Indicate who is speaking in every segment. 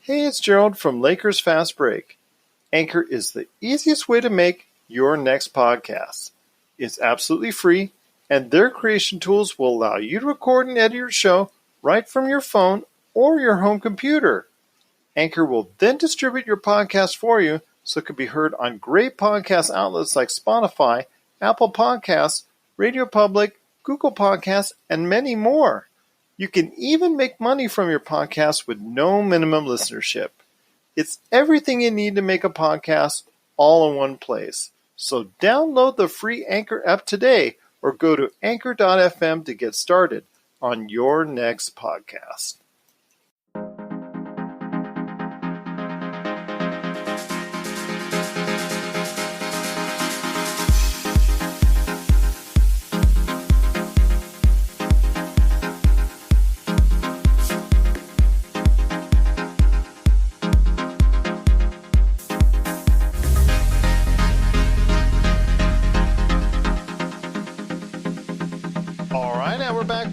Speaker 1: Hey, it's Gerald from Lakers Fast Break. Anchor is the easiest way to make your next podcast. It's absolutely free, and their creation tools will allow you to record and edit your show right from your phone or your home computer. Anchor will then distribute your podcast for you so it can be heard on great podcast outlets like Spotify, Apple Podcasts, Radio Public, Google Podcasts, and many more. You can even make money from your podcast with no minimum listenership. It's everything you need to make a podcast all in one place. So download the free Anchor app today or go to anchor.fm to get started on your next podcast.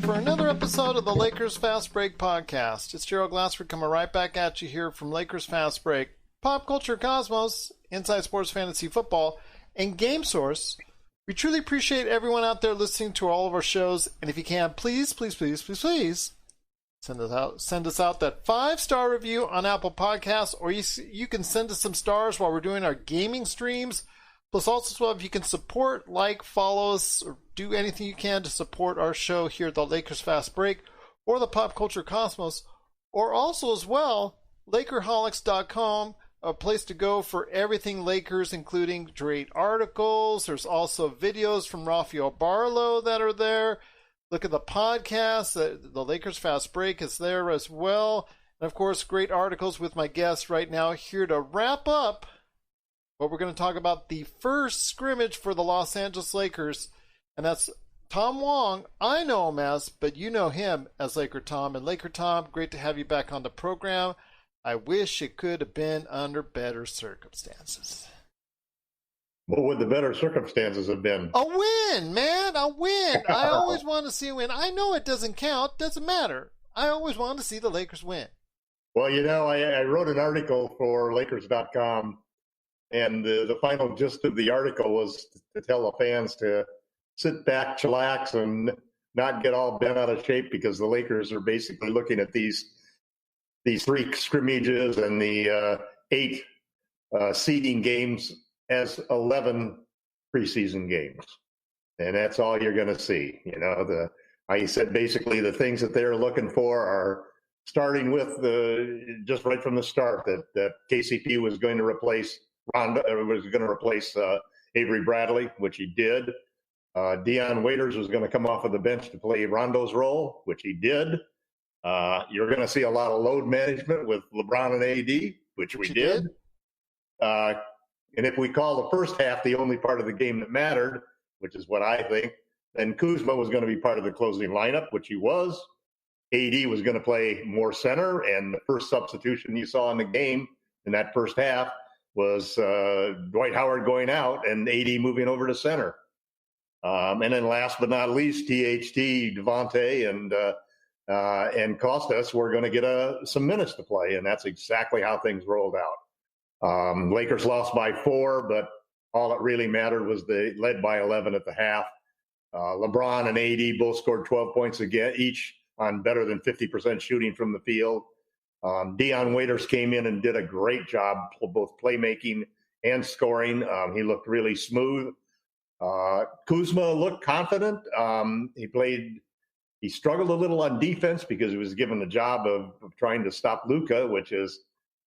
Speaker 1: For another episode of the Lakers Fast Break podcast. It's Gerald Glassford coming right back at you here from Lakers Fast Break, Pop Culture Cosmos, Inside Sports Fantasy Football, and Game Source. We truly appreciate everyone out there listening to all of our shows, and if you can, please send us out that 5-star review on Apple Podcasts, or you can send us some stars while we're doing our gaming streams. Plus, also, as well, if you can support, follow us, or do anything you can to support our show here at the Lakers Fast Break or the Pop Culture Cosmos, or also, as well, Lakerholics.com, a place to go for everything Lakers, including great articles. There's also videos from Rafael Barlow that are there. Look at the podcast. The Lakers Fast Break is there as well. And, of course, great articles with my guests right now here to wrap up. But we're going to talk about the first scrimmage for the Los Angeles Lakers, and that's Tom Wong. I know him as, but you know him as LakerTom. And LakerTom, great to have you back on the program. I wish it could have been under better circumstances.
Speaker 2: What would the better circumstances have been?
Speaker 1: A win, man, a win. I always want to see a win. I know it doesn't count, doesn't matter. I always want to see the Lakers win.
Speaker 2: Well, I wrote an article for Lakers.com. And the final gist of the article was to tell the fans to sit back, chillax, and not get all bent out of shape, because the Lakers are basically looking at these 3 scrimmages and the 8 seeding games as 11 preseason games. And that's all you're going to see. I said basically the things that they're looking for are starting with just right from the start that KCP was going to replace Avery Bradley, which he did. Dion Waiters was going to come off of the bench to play Rondo's role, which he did. You're going to see a lot of load management with LeBron and AD, which we did. And if we call the first half the only part of the game that mattered, which is what I think, then Kuzma was going to be part of the closing lineup, which he was. AD was going to play more center, and the first substitution you saw in the game in that first half was Dwight Howard going out and AD moving over to center. And then last but not least, THT, Devontae, and Costas were going to get some minutes to play, and that's exactly how things rolled out. Lakers lost by 4, but all that really mattered was they led by 11 at the half. LeBron and AD both scored 12 points again, each on better than 50% shooting from the field. Dion Waiters came in and did a great job, both playmaking and scoring. He looked really smooth. Kuzma looked confident. He struggled a little on defense because he was given the job of trying to stop Luka, which is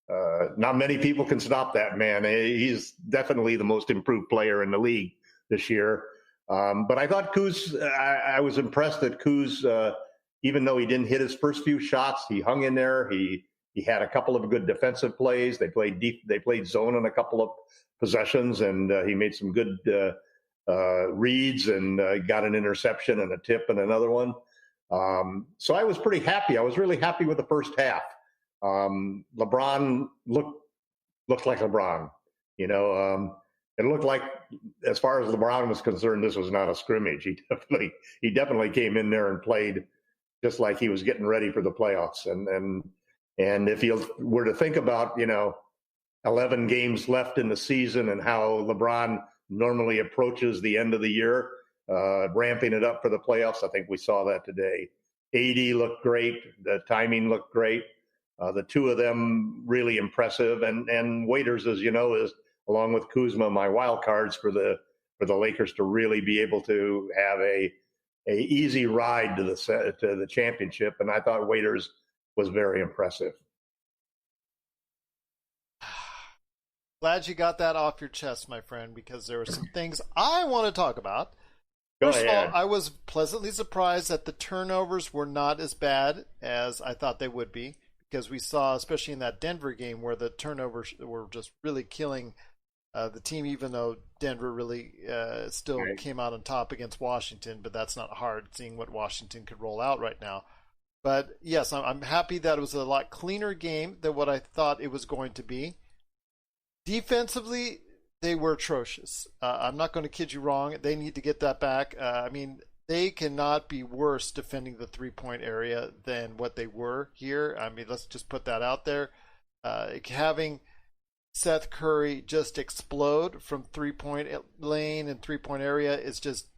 Speaker 2: not many people can stop that man. He's definitely the most improved player in the league this year. But I thought I was impressed that Kuz, even though he didn't hit his first few shots, he hung in there. He had a couple of good defensive plays. They played deep. They played zone on a couple of possessions, and he made some good reads and got an interception and a tip and another one. So I was pretty happy. I was really happy with the first half. LeBron looked like LeBron. It looked like, as far as LeBron was concerned, this was not a scrimmage. He definitely came in there and played just like he was getting ready for the playoffs. And And if you were to think about, 11 games left in the season and how LeBron normally approaches the end of the year, ramping it up for the playoffs, I think we saw that today. AD looked great. The timing looked great. The two of them really impressive. And Waiters, as you know, is, along with Kuzma, my wild cards for the Lakers to really be able to have a easy ride to the championship. And I thought Waiters was very impressive.
Speaker 1: Glad you got that off your chest, my friend, because there are some things I want to talk about. First of all, I was pleasantly surprised that the turnovers were not as bad as I thought they would be, because we saw, especially in that Denver game, where the turnovers were just really killing the team, even though Denver really still came out on top against Washington. But that's not hard, seeing what Washington could roll out right now. But yes, I'm happy that it was a lot cleaner game than what I thought it was going to be. Defensively, they were atrocious. I'm not going to kid you wrong. They need to get that back. They cannot be worse defending the three-point area than what they were here. Let's just put that out there. Having Seth Curry just explode from three-point lane and three-point area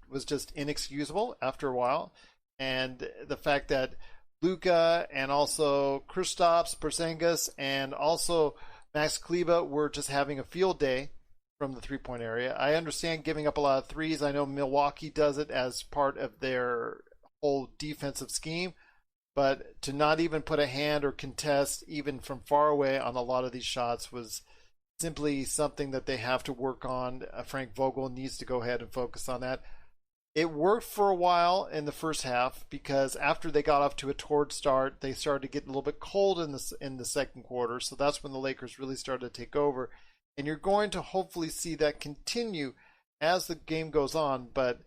Speaker 1: was just inexcusable after a while. And the fact that Luka and also Kristaps Porzingis and also Max Kleba were just having a field day from the three-point area. I understand giving up a lot of threes. I know Milwaukee does it as part of their whole defensive scheme, but to not even put a hand or contest even from far away on a lot of these shots was simply something that they have to work on. Frank Vogel needs to go ahead and focus on that. It worked for a while in the first half, because after they got off to a torrid start, they started to get a little bit cold in the second quarter. So that's when the Lakers really started to take over. And you're going to hopefully see that continue as the game goes on. But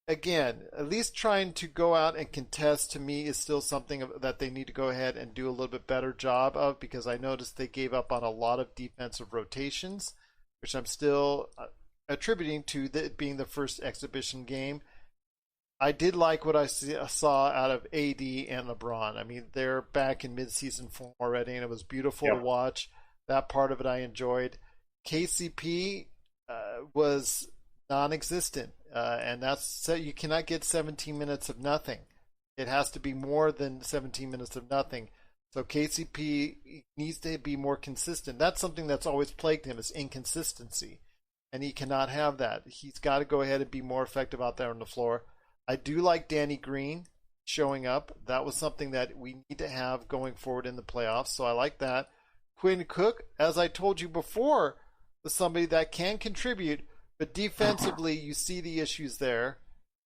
Speaker 1: again, at least trying to go out and contest, to me, is still something that they need to go ahead and do a little bit better job of, because I noticed they gave up on a lot of defensive rotations, which I'm still attributing to it being the first exhibition game. I did like what I saw out of AD and LeBron. They're back in mid-season form already, and it was beautiful to watch. That part of it I enjoyed. KCP was non-existent, and that's you cannot get 17 minutes of nothing. It has to be more than 17 minutes of nothing. So KCP needs to be more consistent. That's something that's always plagued him, is inconsistency. And he cannot have that. He's got to go ahead and be more effective out there on the floor. I do like Danny Green showing up. That was something that we need to have going forward in the playoffs, so I like that. Quinn Cook, as I told you before, was somebody that can contribute, but defensively you see the issues there.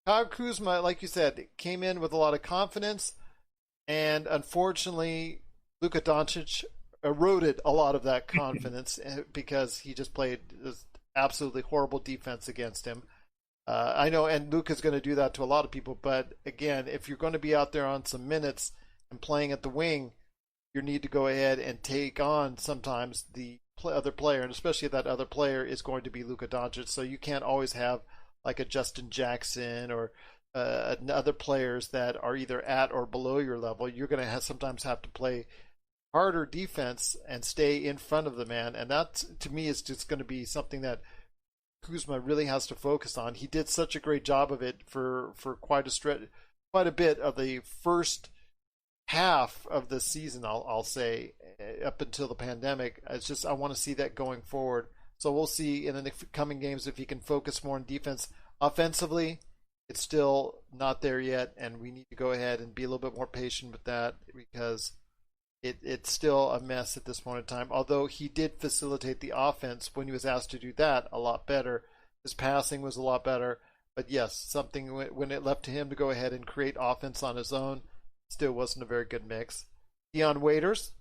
Speaker 1: Kyle Kuzma, like you said, came in with a lot of confidence, and unfortunately Luka Doncic eroded a lot of that confidence because he just played this absolutely horrible defense against him. I know, and Luka's going to do that to a lot of people, but again, if you're going to be out there on some minutes and playing at the wing, you need to go ahead and take on sometimes the other player, and especially if that other player is going to be Luka Doncic, so you can't always have like a Justin Jackson or other players that are either at or below your level. You're going to sometimes have to play harder defense and stay in front of the man, and that to me is just going to be something that Kuzma really has to focus on. He did such a great job of it for quite a bit of the first half of the season, I'll say, up until the pandemic. It's just I want to see that going forward. So we'll see in the coming games if he can focus more on defense. Offensively, it's still not there yet, and we need to go ahead and be a little bit more patient with that, because it's still a mess at this point in time. Although he did facilitate the offense when he was asked to do that a lot better. His passing was a lot better. But yes, something when it left to him to go ahead and create offense on his own, still wasn't a very good mix. Dion Waiters,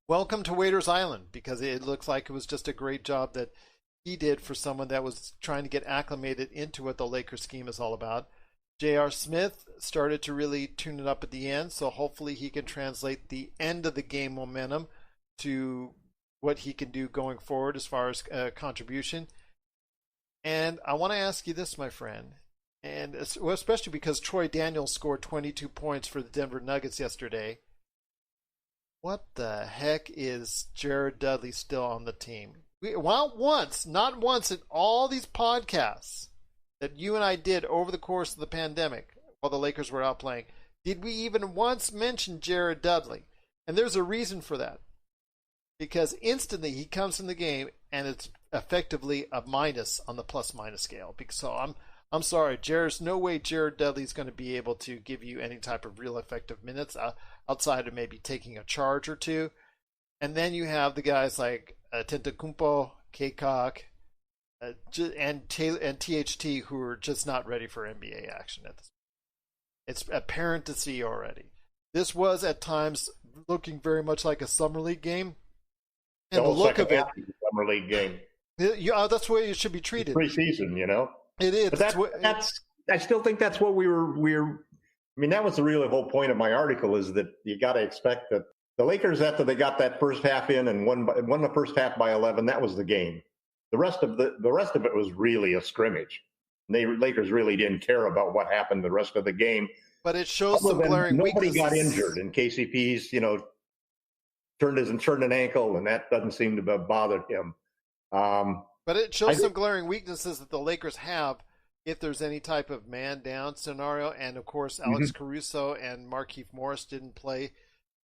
Speaker 1: welcome to Waiters Island, because it looks like it was just a great job that he did for someone that was trying to get acclimated into what the Lakers scheme is all about. J.R. Smith started to really tune it up at the end, so hopefully he can translate the end of the game momentum to what he can do going forward as far as contribution. And I want to ask you this, my friend, and especially because Troy Daniels scored 22 points for the Denver Nuggets yesterday. What the heck is Jared Dudley still on the team? Not once in all these podcasts that you and I did over the course of the pandemic while the Lakers were out playing, did we even once mention Jared Dudley? And there's a reason for that. Because instantly he comes in the game and it's effectively a minus on the plus-minus scale. So I'm sorry, there's no way Jared Dudley's going to be able to give you any type of real effective minutes outside of maybe taking a charge or two. And then you have the guys like Tentacumpo, K-Cock, and THT who are just not ready for NBA action at this point. It's apparent to see already. This was at times looking very much like a summer league game. And the look of it,
Speaker 2: summer league game.
Speaker 1: That's the way it should be treated.
Speaker 2: Preseason,
Speaker 1: It is.
Speaker 2: But I still think that's what we're. I mean, that was the really whole point of my article, is that you got to expect that the Lakers, after they got that first half in and won the first half by 11, that was the game. The rest of it was really a scrimmage. Lakers really didn't care about what happened the rest of the game.
Speaker 1: But it shows some glaring weaknesses.
Speaker 2: Nobody got injured, and KCP's turned an ankle, and that doesn't seem to have bothered him.
Speaker 1: But it shows some glaring weaknesses that the Lakers have if there's any type of man-down scenario. And, of course, Alex Caruso and Markieff Morris didn't play,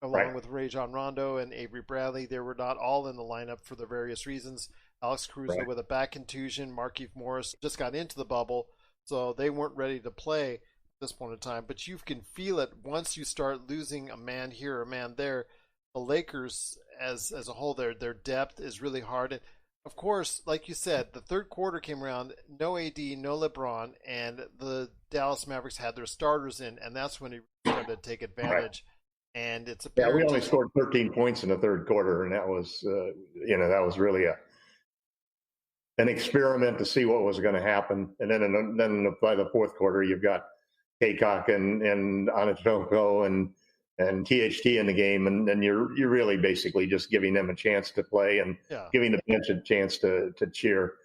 Speaker 1: along with Rajon Rondo and Avery Bradley. They were not all in the lineup for the various reasons. Alex Caruso with a back contusion. Markieff Morris just got into the bubble, so they weren't ready to play at this point in time. But you can feel it once you start losing a man here, a man there. The Lakers, as a whole, their depth is really hard. And of course, like you said, the third quarter came around, no AD, no LeBron, and the Dallas Mavericks had their starters in, and that's when he started to take advantage. Right. And it's
Speaker 2: we only scored 13 points in the third quarter, and that was that was really an experiment to see what was going to happen. And then by the fourth quarter, you've got K-Cock and Antetokounmpo and THT in the game, and then you're really basically just giving them a chance to play and giving the bench a chance to cheer.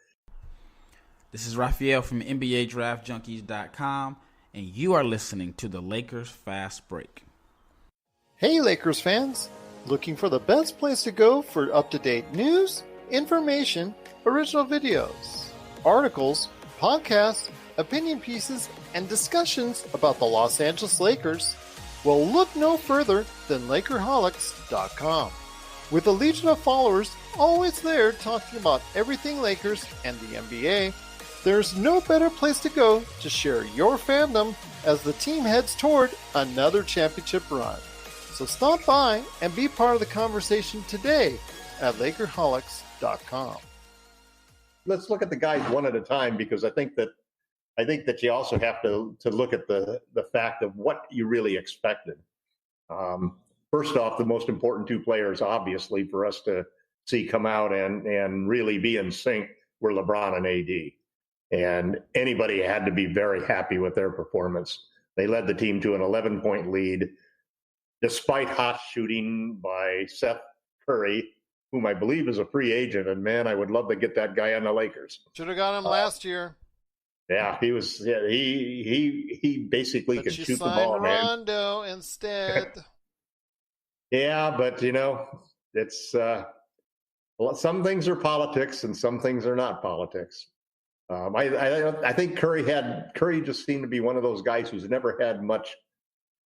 Speaker 3: This is Raphael from NBADraftJunkies.com, and you are listening to the Lakers Fast Break.
Speaker 1: Hey Lakers fans, looking for the best place to go for up-to-date news, information, original videos, articles, podcasts, opinion pieces, and discussions about the Los Angeles Lakers? Well, look no further than Lakerholics.com. With a legion of followers always there talking about everything Lakers and the NBA, there's no better place to go to share your fandom as the team heads toward another championship run. So stop by and be part of the conversation today at Lakerholics.com.
Speaker 2: Let's look at the guys one at a time, because I think that you also have to look at the fact of what you really expected. First off, the most important two players, obviously, for us to see come out and really be in sync were LeBron and AD. And anybody had to be very happy with their performance. They led the team to an 11-point lead, despite hot shooting by Steph Curry, whom I believe is a free agent. And, man, I would love to get that guy on the Lakers.
Speaker 1: Should have got him last year.
Speaker 2: Yeah, he was. Yeah, he basically could shoot the ball, man.
Speaker 1: Rondo instead.
Speaker 2: Yeah, but it's some things are politics and some things are not politics. I think Curry just seemed to be one of those guys who's never had much.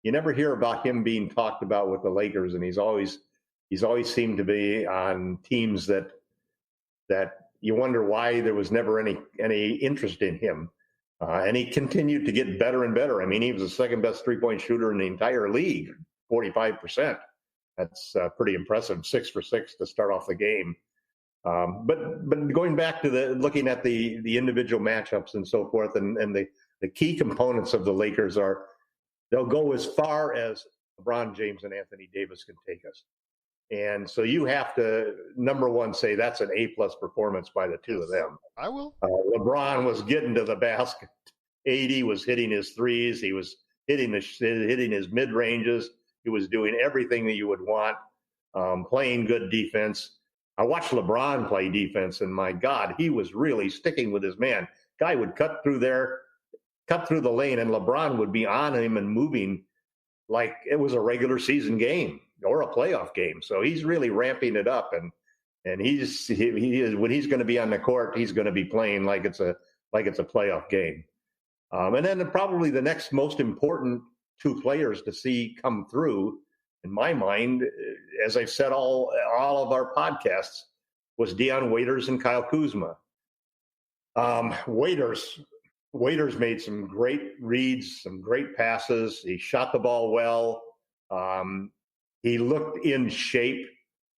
Speaker 2: You never hear about him being talked about with the Lakers, and he's always seemed to be on teams that you wonder why there was never any interest in him. And he continued to get better and better. I mean, he was the second best three-point shooter in the entire league, 45%. That's pretty impressive, 6 for 6 to start off the game. But going back to looking at the individual matchups and so forth, and the key components of the Lakers are, they'll go as far as LeBron James and Anthony Davis can take us. And so you have to, number one, say that's an A-plus performance by the two of them.
Speaker 1: I will.
Speaker 2: LeBron was getting to the basket. AD was hitting his threes. He was hitting his mid-ranges. He was doing everything that you would want, playing good defense. I watched LeBron play defense, and my God, he was really sticking with his man. Guy would cut through the lane, and LeBron would be on him and moving like it was a regular season game. or a playoff game. So he's really ramping it up, and he is when he's going to be on the court, he's going to be playing like it's a playoff game. And then probably the next most important two players to see come through, in my mind, as I've said all of our podcasts, was Dion Waiters and Kyle Kuzma. Waiters made some great reads, some great passes. He shot the ball well. He looked in shape.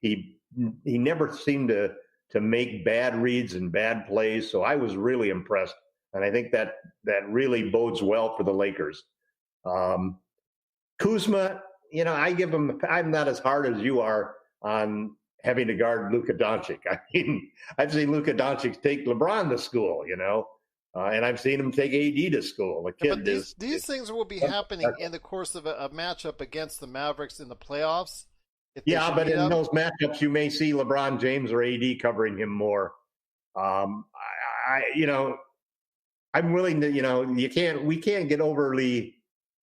Speaker 2: He never seemed to make bad reads and bad plays. So I was really impressed, and I think that really bodes well for the Lakers. Kuzma, I give him. I'm not as hard as you are on having to guard Luka Doncic. I mean, I've seen Luka Doncic take LeBron to school, and I've seen him take AD to school. The kid
Speaker 1: but these things will be happening in the course of a matchup against the Mavericks in the playoffs.
Speaker 2: Yeah, but in those matchups, you may see LeBron James or AD covering him more. I'm willing to,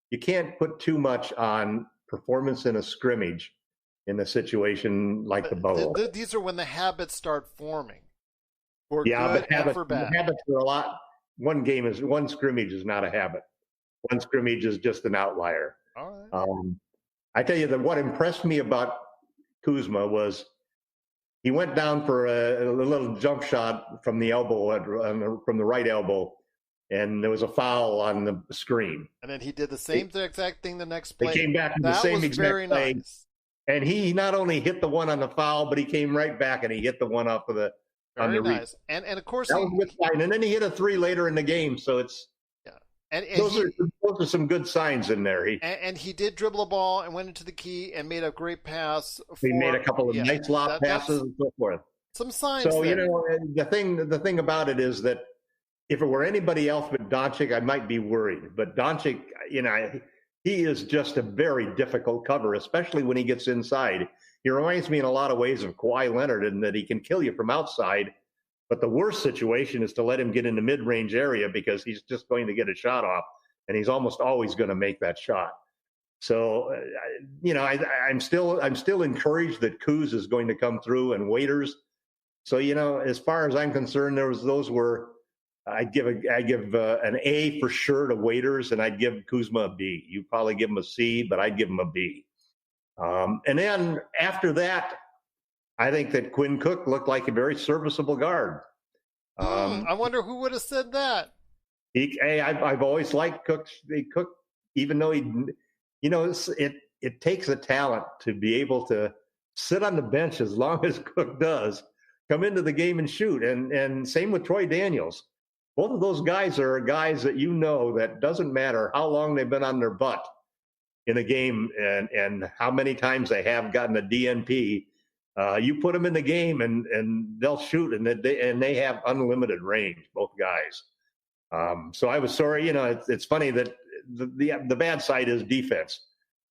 Speaker 2: you can't put too much on performance in a scrimmage in a situation like the bowl.
Speaker 1: These are when the habits start forming. For
Speaker 2: yeah,
Speaker 1: good
Speaker 2: but
Speaker 1: and for bad.
Speaker 2: habits are a lot. One scrimmage is not a habit. One scrimmage is just an outlier.
Speaker 1: All right.
Speaker 2: I tell you that what impressed me about Kuzma was he went down for a little jump shot from the elbow, from the right elbow, and there was a foul on the screen.
Speaker 1: And then he did the same exact thing the next play.
Speaker 2: He came back in the same exact play. Nice. And he not only hit the one on the foul, but he came right back and he hit the one off of the
Speaker 1: very nice. And of course,
Speaker 2: that was good sign. And then he hit a three later in the game. So it's and those are some good signs in there.
Speaker 1: And he did dribble a ball and went into the key and made a great pass.
Speaker 2: He made a couple of nice lob passes and so forth.
Speaker 1: Some signs.
Speaker 2: So
Speaker 1: there.
Speaker 2: the thing about it is that if it were anybody else but Doncic, I might be worried. But Doncic, he is just a very difficult cover, especially when he gets inside. He reminds me in a lot of ways of Kawhi Leonard in that he can kill you from outside. But the worst situation is to let him get in the mid-range area because he's just going to get a shot off, and he's almost always going to make that shot. So, I'm still encouraged that Kuz is going to come through and Waiters. So, as far as I'm concerned, I'd give an A for sure to Waiters, and I'd give Kuzma a B. You'd probably give him a C, but I'd give him a B. And then after that, I think that Quinn Cook looked like a very serviceable guard.
Speaker 1: I wonder who would have said that.
Speaker 2: I've always liked Cook, even though it takes a talent to be able to sit on the bench as long as Cook does, come into the game and shoot. And same with Troy Daniels. Both of those guys are guys that that doesn't matter how long they've been on their butt in a game and how many times they have gotten a DNP. You put them in the game and they'll shoot and they have unlimited range, both guys. So I was sorry, it's funny that the bad side is defense.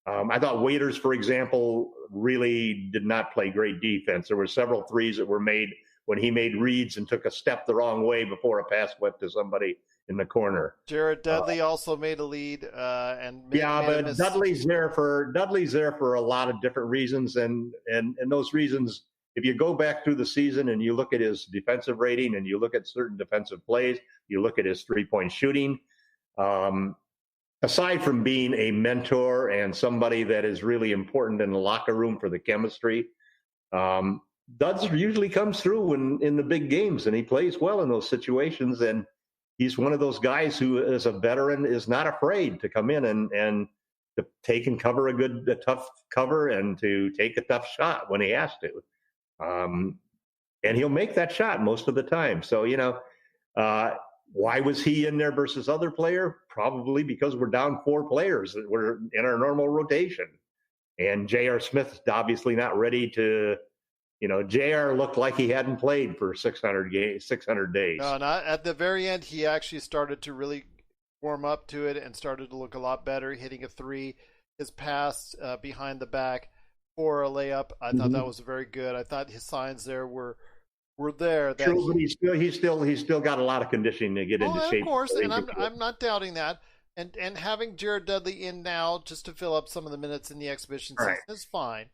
Speaker 2: I thought Waiters, for example, really did not play great defense. There were several threes that were made when he made reads and took a step the wrong way before a pass went to somebody in the corner.
Speaker 1: Jared Dudley also made a lead,
Speaker 2: but Dudley's there for a lot of different reasons, and those reasons, if you go back through the season and you look at his defensive rating and you look at certain defensive plays, you look at his 3-point shooting. Aside from being a mentor and somebody that is really important in the locker room for the chemistry, Duds usually comes through in the big games, and he plays well in those situations. And he's one of those guys who, as a veteran, is not afraid to come in and to take and cover a tough cover and to take a tough shot when he has to. And he'll make that shot most of the time. So, why was he in there versus other player? Probably because we're down 4 players that were in our normal rotation. And J.R. Smith's obviously not ready to, J.R. looked like he hadn't played for 600 days.
Speaker 1: No, not at the very end. He actually started to really warm up to it and started to look a lot better, hitting a 3. His pass behind the back for a layup, I thought that was very good. I thought his signs there were there. That
Speaker 2: true, but he's still got a lot of conditioning to get into shape.
Speaker 1: Of course, and I'm not doubting that. And having Jared Dudley in now just to fill up some of the minutes in the exhibition season is fine.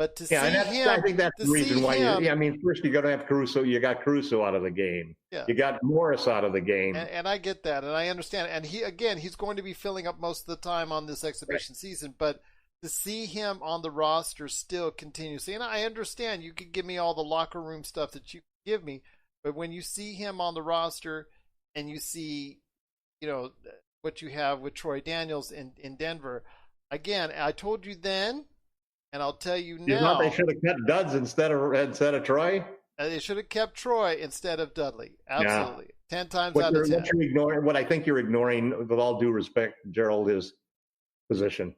Speaker 1: But to
Speaker 2: Yeah,
Speaker 1: see
Speaker 2: and
Speaker 1: him,
Speaker 2: I think that's the reason why.
Speaker 1: him,
Speaker 2: I mean, first you got to have Caruso. You got Caruso out of the game.
Speaker 1: yeah.
Speaker 2: You got Morris out of the game.
Speaker 1: And I get that, and I understand. And he's going to be filling up most of the time on this exhibition season. But to see him on the roster still continuously, and I understand you could give me all the locker room stuff that you give me, but when you see him on the roster and you see, what you have with Troy Daniels in Denver, again, I told you then, and I'll tell you now.
Speaker 2: You thought they should have kept Duds instead of Troy?
Speaker 1: They should have kept Troy instead of Dudley. Absolutely. Yeah. 10 times out of 10.
Speaker 2: What I think you're ignoring, with all due respect, Gerald, is position.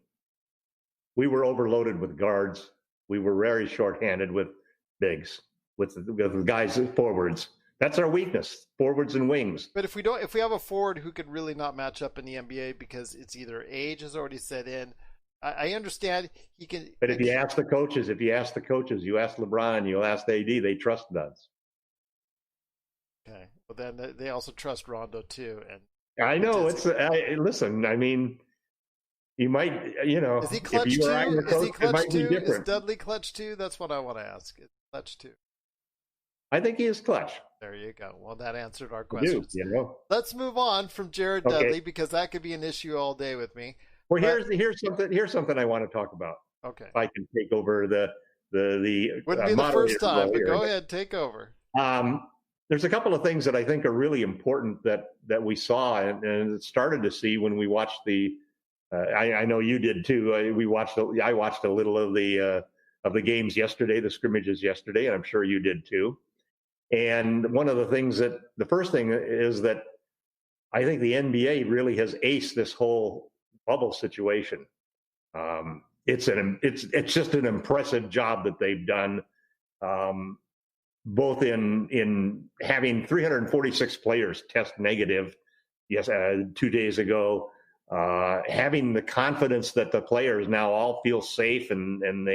Speaker 2: We were overloaded with guards. We were very shorthanded with bigs, with guys forwards. That's our weakness, forwards and wings.
Speaker 1: But if we have a forward who could really not match up in the NBA because it's either age has already set in, I understand he can.
Speaker 2: But if you ask the coaches, you ask LeBron, you ask AD, they trust Duds.
Speaker 1: Okay, well then they also trust Rondo too. And
Speaker 2: I know listen. I mean, you might,
Speaker 1: Is he clutch too? Is he clutch too? Is Dudley clutch too? That's what I want to ask. Is clutch too?
Speaker 2: I think he is clutch.
Speaker 1: There you go. Well, that answered our questions.
Speaker 2: Do.
Speaker 1: Let's move on from Jared Dudley because that could be an issue all day with me.
Speaker 2: Well, here's something I want to talk about.
Speaker 1: Okay.
Speaker 2: If I can take over the
Speaker 1: wouldn't be the first time, but go ahead, take over.
Speaker 2: There's a couple of things that I think are really important that we saw and started to see when we watched the. I know you did too. I watched a little of the games yesterday, the scrimmages yesterday, and I'm sure you did too. And one of the first thing is that I think the NBA really has aced this whole bubble situation. It's just an impressive job that they've done, both in having 346 players test negative, 2 days ago, having the confidence that the players now all feel safe and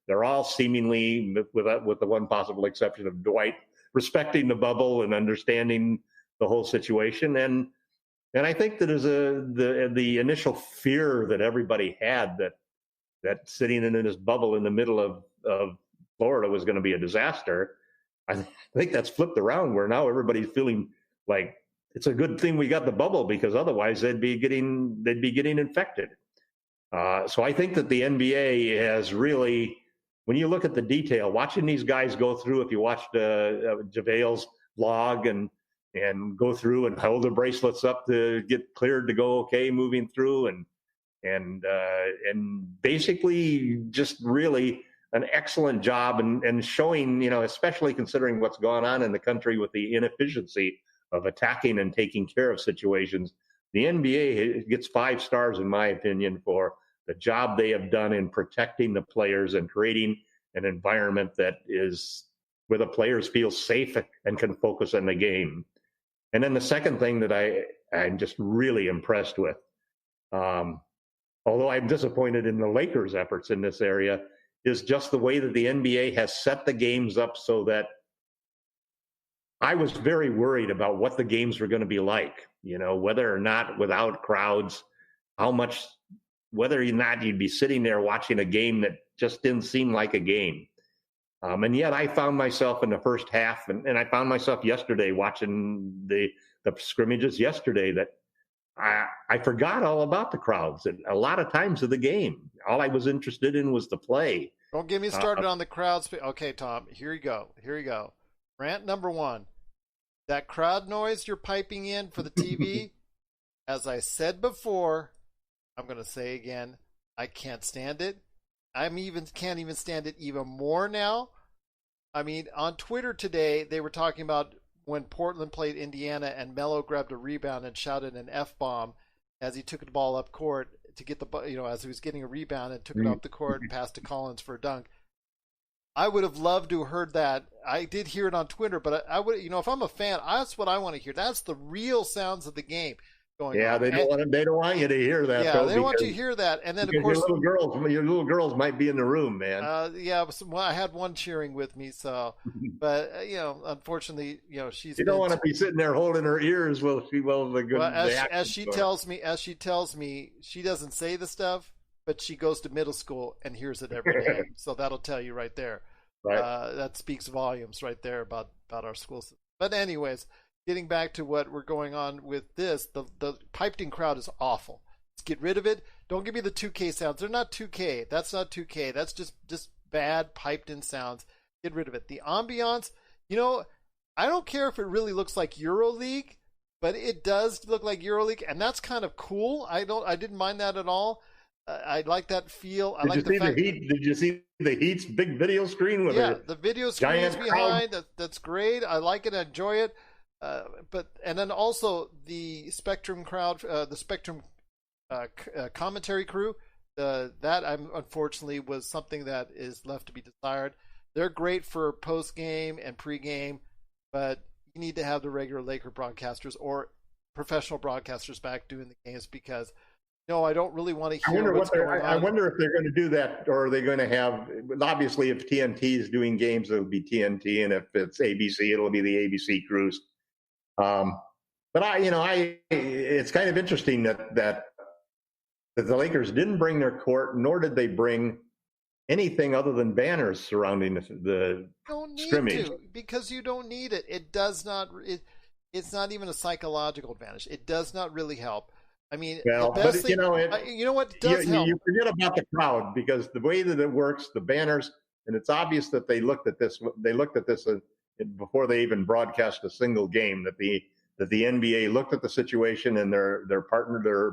Speaker 2: they're all seemingly, with the one possible exception of Dwight, respecting the bubble and understanding the whole situation. And I think that is the initial fear that everybody had that sitting in this bubble in the middle of Florida was going to be a disaster. I think that's flipped around where now everybody's feeling like it's a good thing we got the bubble because otherwise they'd be getting infected. So I think that the NBA has really, when you look at the detail, watching these guys go through, if you watched JaVale's vlog and go through and hold the bracelets up to get cleared to go okay, moving through and basically just really an excellent job and showing, especially considering what's gone on in the country with the inefficiency of attacking and taking care of situations. The NBA gets 5 stars, in my opinion, for the job they have done in protecting the players and creating an environment that is where the players feel safe and can focus on the game. And then the second thing that I'm just really impressed with, although I'm disappointed in the Lakers' efforts in this area, is just the way that the NBA has set the games up so that I was very worried about what the games were going to be like, whether or not without crowds, whether or not you'd be sitting there watching a game that just didn't seem like a game. And yet I found myself in the first half, and I found myself yesterday watching the scrimmages yesterday that I forgot all about the crowds and a lot of times of the game. All I was interested in was the play.
Speaker 1: Don't get me started on the crowds. Okay, Tom, here you go. Rant number 1. That crowd noise you're piping in for the TV, as I said before, I'm going to say again, I can't stand it. Can't even stand it even more now. I mean, on Twitter today, they were talking about when Portland played Indiana and Melo grabbed a rebound and shouted an F-bomb as he took the ball up court to get as he was getting a rebound and took it up the court and passed to Collins for a dunk. I would have loved to have heard that. I did hear it on Twitter, but I would, if I'm a fan, that's what I want to hear. That's the real sounds of the game going on.
Speaker 2: They don't want you to hear that.
Speaker 1: Yeah, they want you to hear that. And then, of course,
Speaker 2: your little girls might be in the room, man.
Speaker 1: I had one cheering with me, so, but, unfortunately, she's.
Speaker 2: You don't want to be sitting there holding her ears while
Speaker 1: as she tells me, she doesn't say the stuff. but she goes to middle school and hears it every day. So that'll tell you right there.
Speaker 2: Right.
Speaker 1: That speaks volumes right there about our school system. But anyways, getting back to what we're going on with this, the piped-in crowd is awful. Let's get rid of it. Don't give me the 2K sounds. They're not 2K. That's not 2K. That's just bad piped-in sounds. Get rid of it. The ambiance, I don't care if it really looks like EuroLeague, but it does look like EuroLeague, and that's kind of cool. I didn't mind that at all. I like that feel.
Speaker 2: Did you see the Heat's big video screen with
Speaker 1: the video screen is behind. That's great. I like it. I enjoy it. And then also the Spectrum crowd, the Spectrum commentary crew. That unfortunately was something that is left to be desired. They're great for post game and pre game, but you need to have the regular Laker broadcasters or professional broadcasters back doing the games because. No, I don't really want to hear what's going on.
Speaker 2: I wonder if they're going to do that, or are they going to have? Obviously, if TNT is doing games, it'll be TNT, and if it's ABC, it'll be the ABC crews. But it's kind of interesting that the Lakers didn't bring their court, nor did they bring anything other than banners surrounding the scrimmage.
Speaker 1: Because you don't need it. It does not. It's not even a psychological advantage. It does not really help. I mean,
Speaker 2: what does help? You forget about the crowd because the way that it works, the banners, and it's obvious that they looked at this. They looked at this before they even broadcast a single game. That the NBA looked at the situation and their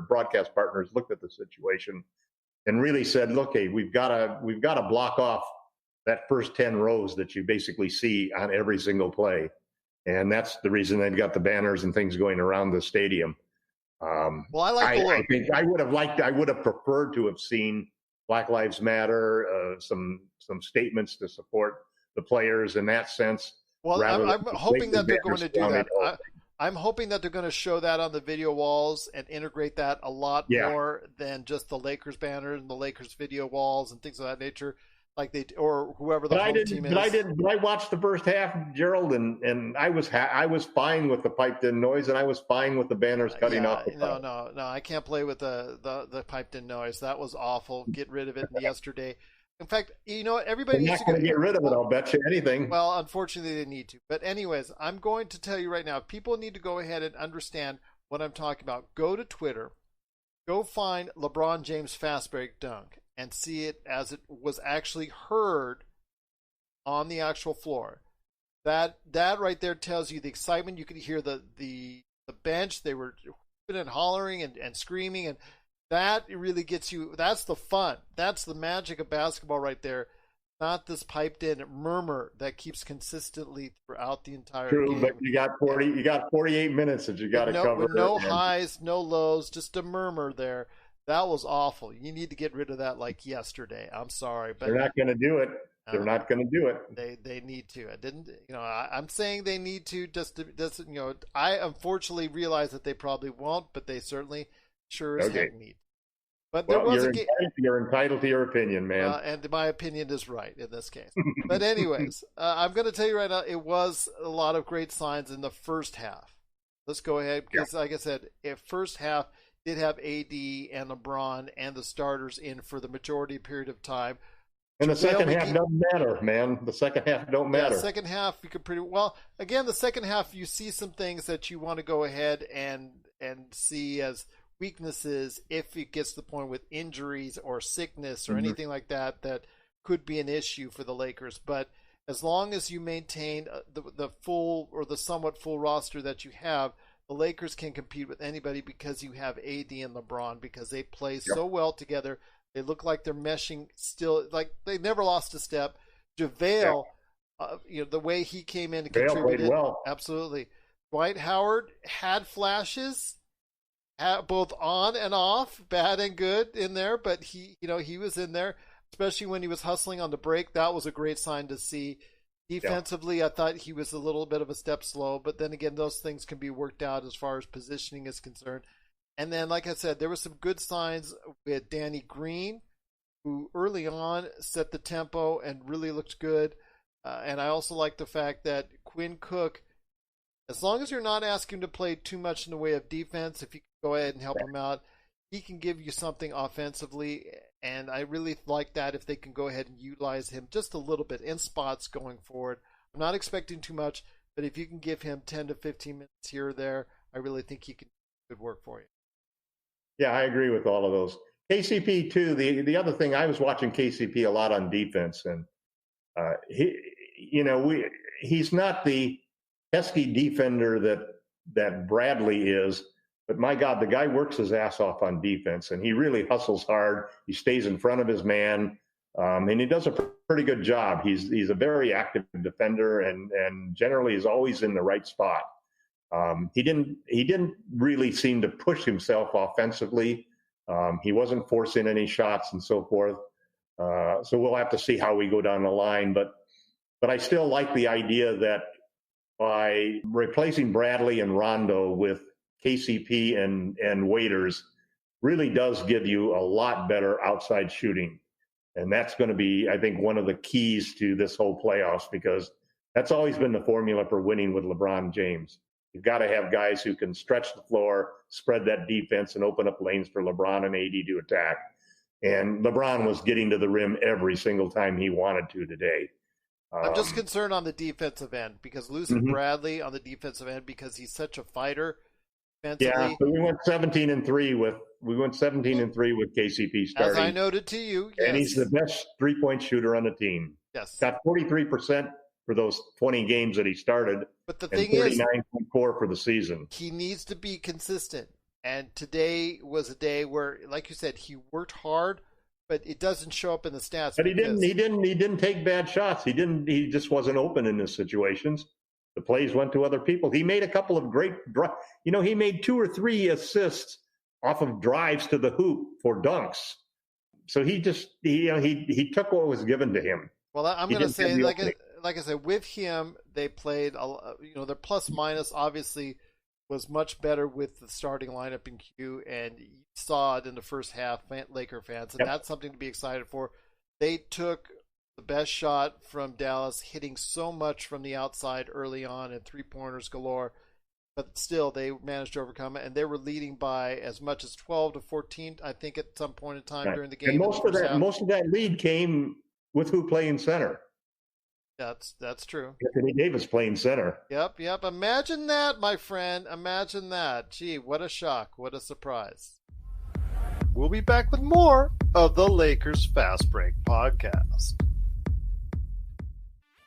Speaker 2: broadcast partners looked at the situation and really said, "Look, hey, we've got to block off that first 10 rows that you basically see on every single play," and that's the reason they've got the banners and things going around the stadium.
Speaker 1: I like the look.
Speaker 2: I think I would have preferred to have seen Black Lives Matter, some statements to support the players in that sense.
Speaker 1: Well, I'm hoping that they're going to do that. I'm hoping that they're going to show that on the video walls and integrate that a lot more than just the Lakers banner and the Lakers video walls and things of that nature. Like or whoever the home team is.
Speaker 2: But I watched the first half, Gerald, and I was fine with the piped-in noise, and I was fine with the banners cutting off the crowd.
Speaker 1: No, I can't play with the piped-in noise. That was awful. Get rid of it yesterday. In fact, everybody needs to
Speaker 2: get rid of it. I'll bet you anything.
Speaker 1: Well, unfortunately, they need to. But anyways, I'm going to tell you right now, people need to go ahead and understand what I'm talking about. Go to Twitter. Go find LeBron James fast break dunk. And see it as it was actually heard on the actual floor. That right there tells you the excitement. You could hear the bench. They were whooping and hollering and screaming, and that really gets you. That's the fun. That's the magic of basketball right there. Not this piped in murmur that keeps consistently throughout the entire game.
Speaker 2: True, but you got 48 minutes that you got to cover.
Speaker 1: With no highs, no lows, just a murmur there. That was awful. You need to get rid of that like yesterday. I'm sorry, but
Speaker 2: they're not going to do it. They're not going to do
Speaker 1: it. They need to. I didn't. I'm saying they need to. I unfortunately realize that they probably won't, but they certainly sure as heck need. But there was
Speaker 2: you're entitled to your opinion, man.
Speaker 1: And my opinion is right in this case. But anyways, I'm going to tell you right now, it was a lot of great signs in the first half. Let's go ahead because, like I said, first half did have AD and LeBron and the starters in for the majority period of time.
Speaker 2: And the second half doesn't matter, man. The second half don't matter.
Speaker 1: The second half, you could again, the second half, you see some things that you want to go ahead and see as weaknesses if it gets to the point with injuries or sickness or anything like that could be an issue for the Lakers. But as long as you maintain the full or the somewhat full roster that you have, the Lakers can compete with anybody because you have AD and LeBron because they play so well together. They look like they're meshing still, like they never lost a step. JaVale, the way he came in and contributed,
Speaker 2: well.
Speaker 1: Absolutely. Dwight Howard had flashes, both on and off, bad and good in there, but he was in there, especially when he was hustling on the break. That was a great sign to see. Defensively, I thought he was a little bit of a step slow, but then again, those things can be worked out as far as positioning is concerned. And then, like I said, there were some good signs with Danny Green, who early on set the tempo and really looked good. And I also like the fact that Quinn Cook, as long as you're not asking him to play too much in the way of defense, if you can go ahead and help him out, he can give you something offensively. And I really like that if they can go ahead and utilize him just a little bit in spots going forward. I'm not expecting too much, but if you can give him 10 to 15 minutes here or there, I really think he can do good work for you.
Speaker 2: Yeah, I agree with all of those. KCP too. The other thing, I was watching KCP a lot on defense, and he's not the pesky defender that Bradley is, but my God, the guy works his ass off on defense, and he really hustles hard. He stays in front of his man, and he does a pretty good job. He's a very active defender, and generally is always in the right spot. He didn't really seem to push himself offensively. He wasn't forcing any shots and so forth. So we'll have to see how we go down the line, but I still like the idea that by replacing Bradley and Rondo with KCP and Waiters really does give you a lot better outside shooting. And that's going to be, I think, one of the keys to this whole playoffs, because that's always been the formula for winning with LeBron James. You've got to have guys who can stretch the floor, spread that defense, and open up lanes for LeBron and AD to attack. And LeBron was getting to the rim every single time he wanted to today.
Speaker 1: I'm just concerned on the defensive end, because losing Bradley on the defensive end, because he's such a fighter.
Speaker 2: Yeah, but we went 17-3 with KCP starting.
Speaker 1: As I noted to you, yes.
Speaker 2: And he's the best 3-point shooter on the team.
Speaker 1: Yes,
Speaker 2: got 43% for those 20 games that he started.
Speaker 1: But the thing is,
Speaker 2: 39.4 for the season.
Speaker 1: He needs to be consistent. And today was a day where, like you said, he worked hard, but it doesn't show up in the stats.
Speaker 2: But he didn't take bad shots. He just wasn't open in those situations. The plays went to other people. He made a couple of great, he made 2 or 3 assists off of drives to the hoop for dunks. So he took what was given to him.
Speaker 1: Well, I'm going to say, like I said, with him, they played, their plus minus obviously was much better with the starting lineup in Q, and you saw it in the first half, Laker fans, and that's something to be excited for. They took the best shot from Dallas, hitting so much from the outside early on and 3-pointers galore, but still they managed to overcome it, and they were leading by as much as 12 to 14, I think, at some point in time during the game.
Speaker 2: And most of that lead came with who playing center.
Speaker 1: That's true.
Speaker 2: Anthony Davis playing center.
Speaker 1: Yep. Imagine that, my friend. Imagine that. Gee, what a shock. What a surprise. We'll be back with more of the Lakers Fast Break podcast.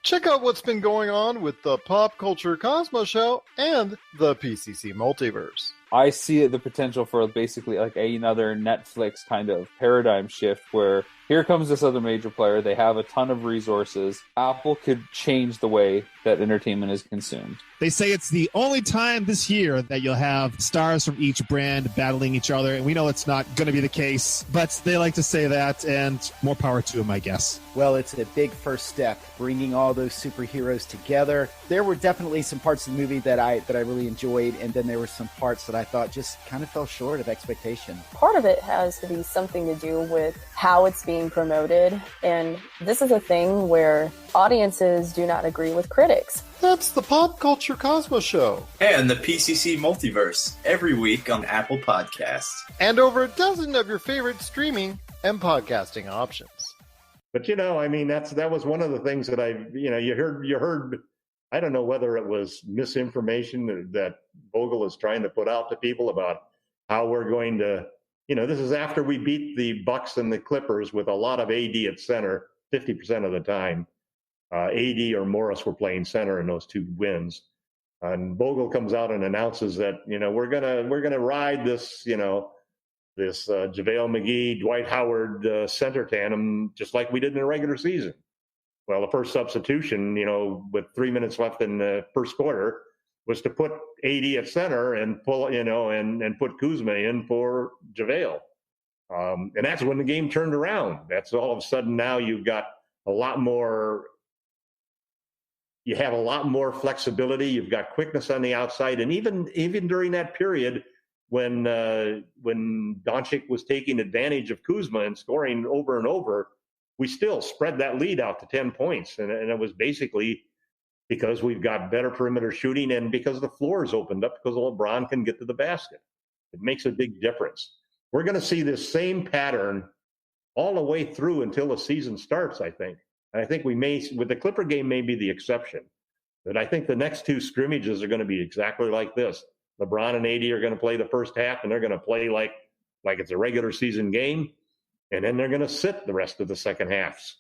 Speaker 1: Check out what's been going on with the Pop Culture Cosmos Show and the PCC Multiverse.
Speaker 4: I see the potential for basically like another Netflix kind of paradigm shift where here comes this other major player. They have a ton of resources. Apple could change the way that entertainment is consumed.
Speaker 5: They say it's the only time this year that you'll have stars from each brand battling each other, and we know it's not going to be the case, but they like to say that, and more power to them, I guess.
Speaker 6: Well, it's a big first step, bringing all those superheroes together. There were definitely some parts of the movie that I really enjoyed, and then there were some parts that I thought just kind of fell short of expectation.
Speaker 7: Part of it has to be something to do with how it's being promoted, and this is a thing where audiences do not agree with critics.
Speaker 1: That's the Pop Culture Cosmos Show.
Speaker 8: And the PCC Multiverse, every week on Apple Podcasts.
Speaker 1: And over a dozen of your favorite streaming and podcasting options.
Speaker 2: But, that was one of the things that you heard, I don't know whether it was misinformation that Vogel is trying to put out to people about how we're going to, this is after we beat the Bucks and the Clippers with a lot of AD at center 50% of the time. AD or Morris were playing center in those 2 wins, and Vogel comes out and announces that we're gonna ride this this JaVale McGee, Dwight Howard center tandem just like we did in the regular season. Well, the first substitution, with 3 minutes left in the first quarter, was to put AD at center and pull and put Kuzma in for JaVale, and that's when the game turned around. That's all of a sudden now you've got a lot more. You have a lot more flexibility. You've got quickness on the outside, and even during that period when Doncic was taking advantage of Kuzma and scoring over and over, we still spread that lead out to 10 points, and it was basically because we've got better perimeter shooting and because the floor is opened up because LeBron can get to the basket. It makes a big difference. We're going to see this same pattern all the way through until the season starts, I think. And I think we may, with the Clipper game, may be the exception. But I think the next two scrimmages are going to be exactly like this. LeBron and AD are going to play the first half, and they're going to play like it's a regular season game. And then they're going to sit the rest of the second halves.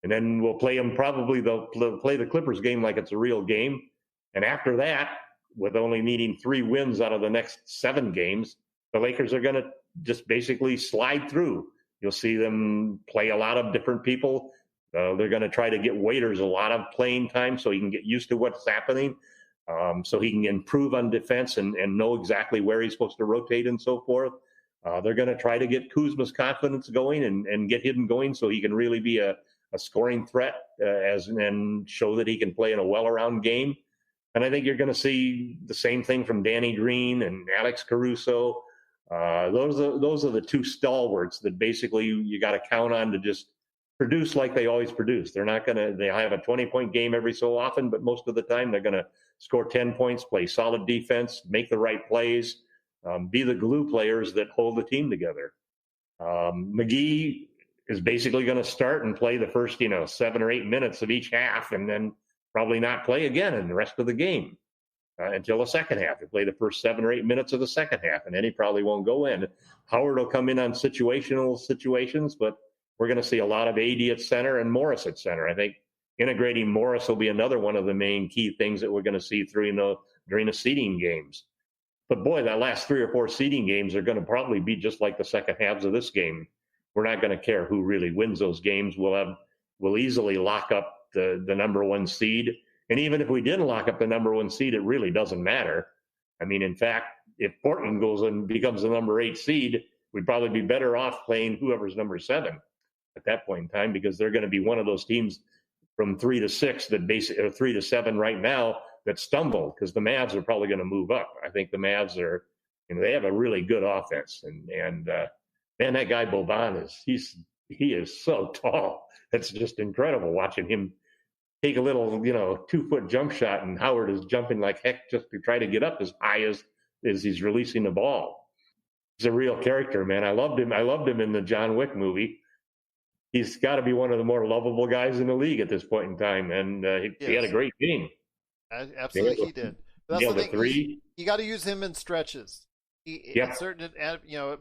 Speaker 2: And then we'll play them, they'll play the Clippers game like it's a real game. And after that, with only needing 3 wins out of the next 7 games, the Lakers are going to just basically slide through. You'll see them play a lot of different people. They're going to try to get Waiters a lot of playing time so he can get used to what's happening, so he can improve on defense and know exactly where he's supposed to rotate and so forth. They're going to try to get Kuzma's confidence going and get him going so he can really be a scoring threat and show that he can play in a well-around game. And I think you're going to see the same thing from Danny Green and Alex Caruso. Those are the 2 stalwarts that basically you got to count on to just produce like they always produce. They have a 20-point game every so often, but most of the time they're going to score 10 points, play solid defense, make the right plays, be the glue players that hold the team together. McGee is basically going to start and play the first, 7 or 8 minutes of each half, and then probably not play again in the rest of the game until the second half. He'll play the first 7 or 8 minutes of the second half, and then he probably won't go in. Howard will come in on situations, but we're going to see a lot of AD at center and Morris at center. I think integrating Morris will be another one of the main key things that we're going to see during the seeding games. But boy, that last 3 or 4 seeding games are going to probably be just like the second halves of this game. We're not going to care who really wins those games. We'll easily lock up the number 1 seed. And even if we didn't lock up the number 1 seed, it really doesn't matter. I mean, in fact, if Portland goes and becomes the number 8 seed, we'd probably be better off playing whoever's number 7 at that point in time, because they're going to be one of those teams from 3 to 6 or 3 to 7 right now that stumble, because the Mavs are probably going to move up. I think the Mavs are, they have a really good offense, and man, that guy Boban he is so tall. It's just incredible watching him take a little, 2-foot jump shot, and Howard is jumping like heck just to try to get up as high as he's releasing the ball. He's a real character, man. I loved him in the John Wick movie. He's got to be one of the more lovable guys in the league at this point in time, and he had a great game.
Speaker 1: Absolutely, he did. That's the thing.
Speaker 2: 3.
Speaker 1: You got to use him in stretches. In certain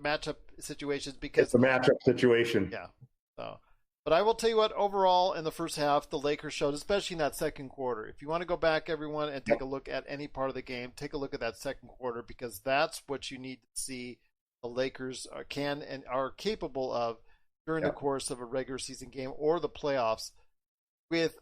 Speaker 1: matchup situations, because
Speaker 2: it's a matchup situation.
Speaker 1: Yeah. So, but I will tell you what, overall in the first half, the Lakers showed, especially in that second quarter. If you want to go back, everyone, and take a look at any part of the game, take a look at that second quarter, because that's what you need to see the Lakers can and are capable of during the course of a regular season game or the playoffs. With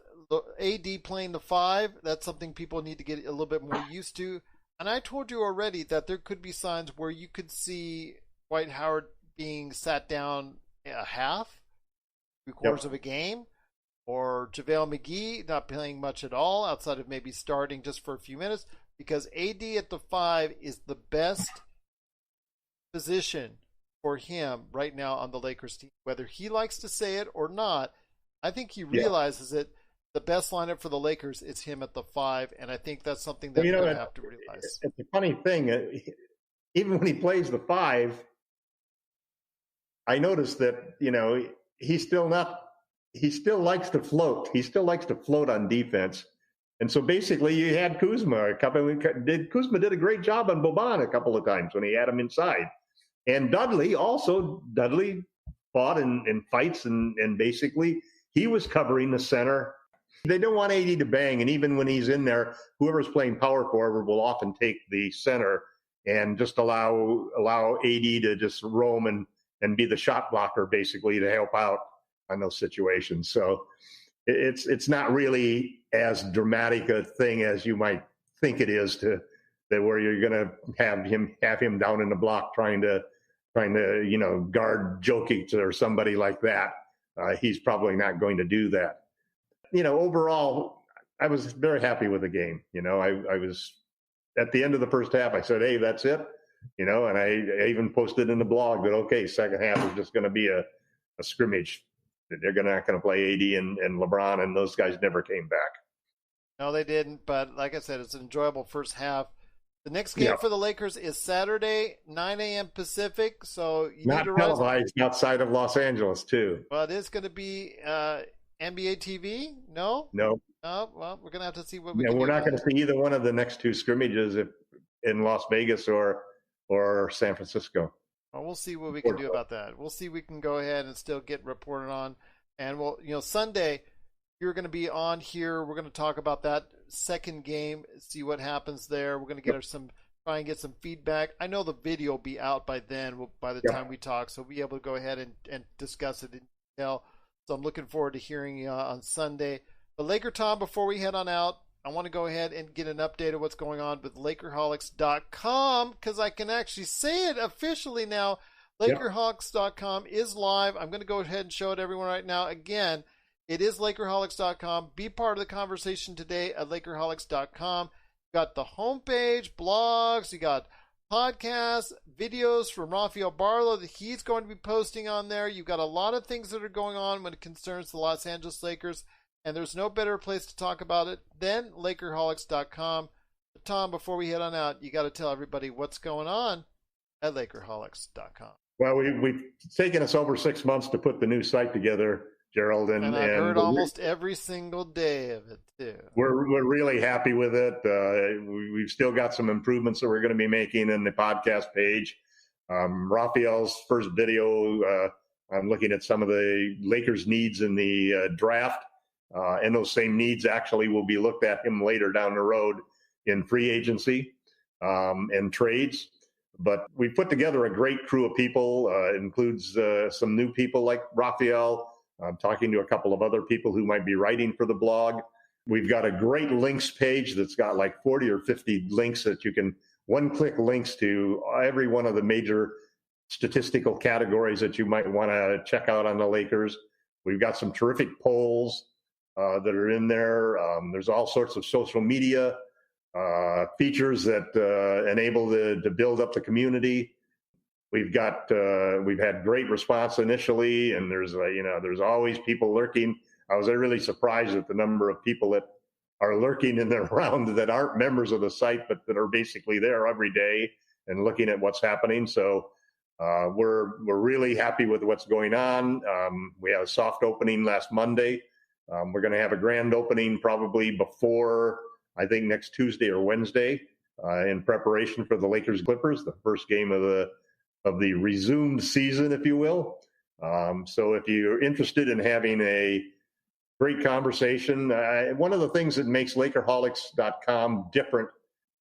Speaker 1: AD playing the 5, that's something people need to get a little bit more used to. And I told you already that there could be signs where you could see Dwight Howard being sat down a half, 3/4 of a game, or JaVale McGee not playing much at all outside of maybe starting just for a few minutes, because AD at the 5 is the best position for him right now on the Lakers team. Whether he likes to say it or not, I think he realizes it. The best lineup for the Lakers is him at the 5, and I think that's something that we're going to have to realize.
Speaker 2: It's a funny thing. Even when he plays the 5, I noticed that, he still likes to float. He still likes to float on defense. And so basically you had Kuzma. Kuzma did a great job on Boban a couple of times when he had him inside. And Dudley fought in fights, and basically he was covering the center. They don't want AD to bang, and even when he's in there, whoever's playing power forward will often take the center and just allow AD to just roam and be the shot blocker, basically, to help out on those situations. So it's not really as dramatic a thing as you might think it is, where you're going to have him down in the block trying to guard Jokic or somebody like that. He's probably not going to do that. Overall, I was very happy with the game. I was at the end of the first half. I said, "Hey, that's it." And I even posted in the blog that, okay, second half is just going to be a scrimmage. They're not going to play AD and LeBron, and those guys never came back.
Speaker 1: No, they didn't. But like I said, it's an enjoyable first half. The next game for the Lakers is Saturday, 9 a.m. Pacific. So you
Speaker 2: not
Speaker 1: need to
Speaker 2: televised outside of Los Angeles, too.
Speaker 1: Well, it is going to be NBA TV? No?
Speaker 2: No.
Speaker 1: Oh, well, we're going to have to see what we can do.
Speaker 2: We're not going to see either one of the next two scrimmages in Las Vegas or San Francisco.
Speaker 1: Well, we'll see what we can do about that. We'll see if we can go ahead and still get reported on. And Sunday, you're going to be on here. We're going to talk about that second game, see what happens there. We're going to try and get some feedback. I know the video will be out by then, by the time we talk, so we'll be able to go ahead and discuss it in detail. So I'm looking forward to hearing you on Sunday. But LakerTom, before we head on out, I want to go ahead and get an update of what's going on with Lakerholics.com, because I can actually say it officially now. Lakerholics.com is live. I'm going to go ahead and show it to everyone right now. Again, it is Lakerholics.com. Be part of the conversation today at Lakerholics.com. You got the homepage, blogs, you got podcasts, videos from Rafael Barlow that he's going to be posting on there. You've got a lot of things that are going on when it concerns the Los Angeles Lakers, and there's no better place to talk about it than Lakerholics.com. But Tom, before we head on out, you got to tell everybody what's going on at Lakerholics.com.
Speaker 2: Well, we've taken us over 6 months to put the new site together, Gerald, and
Speaker 1: I've heard almost every single day of it too.
Speaker 2: We're really happy with it. We've still got some improvements that we're going to be making in the podcast page. Raphael's first video, I'm looking at some of the Lakers needs in the draft, and those same needs actually will be looked at him later down the road in free agency and trades. But we put together a great crew of people. It includes some new people like Raphael. I'm talking to a couple of other people who might be writing for the blog. We've got a great links page that's got like 40 or 50 links that you can one-click links to every one of the major statistical categories that you might want to check out on the Lakers. We've got some terrific polls that are in there. There's all sorts of social media features that enable to build up the community. We've had great response initially, and there's always people lurking. I was really surprised at the number of people that are lurking in and around that aren't members of the site, but that are basically there every day and looking at what's happening. So we're really happy with what's going on. We had a soft opening last Monday. We're going to have a grand opening probably before, I think, next Tuesday or Wednesday in preparation for the Lakers-Clippers, the first game of the resumed season, if you will. So if you're interested in having a great conversation, one of the things that makes Lakerholics.com different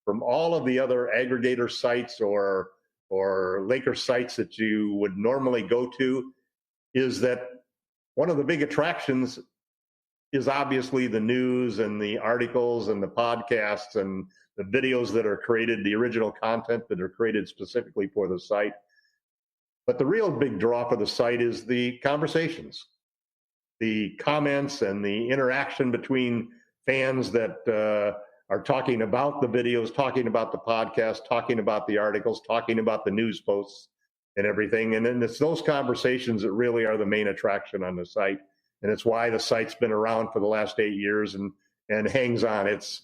Speaker 2: from all of the other aggregator sites or Laker sites that you would normally go to is that one of the big attractions is obviously the news and the articles and the podcasts and the videos that are created, the original content that are created specifically for the site. But the real big draw for the site is the conversations, the comments and the interaction between fans that are talking about the videos, talking about the podcast, talking about the articles, talking about the news posts and everything. And then it's those conversations that really are the main attraction on the site. And it's why the site's been around for the last 8 years and hangs on. It's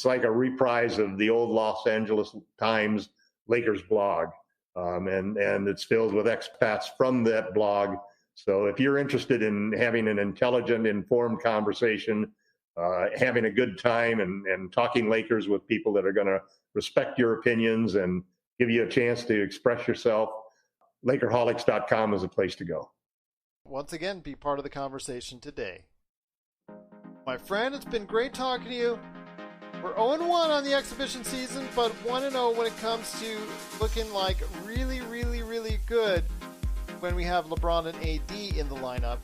Speaker 2: like a reprise of the old Los Angeles Times Lakers blog. And it's filled with expats from that blog. So if you're interested in having an intelligent, informed conversation, having a good time and talking Lakers with people that are going to respect your opinions and give you a chance to express yourself, Lakerholics.com is a place to go.
Speaker 1: Once again, be part of the conversation today. My friend, it's been great talking to you. We're 0-1 on the exhibition season, but 1-0 when it comes to looking like really, really, really good when we have LeBron and AD in the lineup.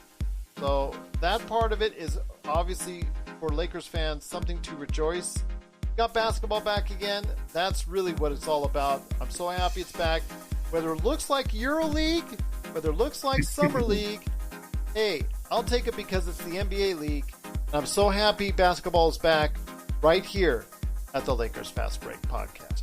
Speaker 1: So that part of it is obviously, for Lakers fans, something to rejoice. Got basketball back again. That's really what it's all about. I'm so happy it's back. Whether it looks like EuroLeague, whether it looks like Summer League, hey, I'll take it because it's the NBA League. And I'm so happy basketball is back right here at the Lakers Fast Break Podcast.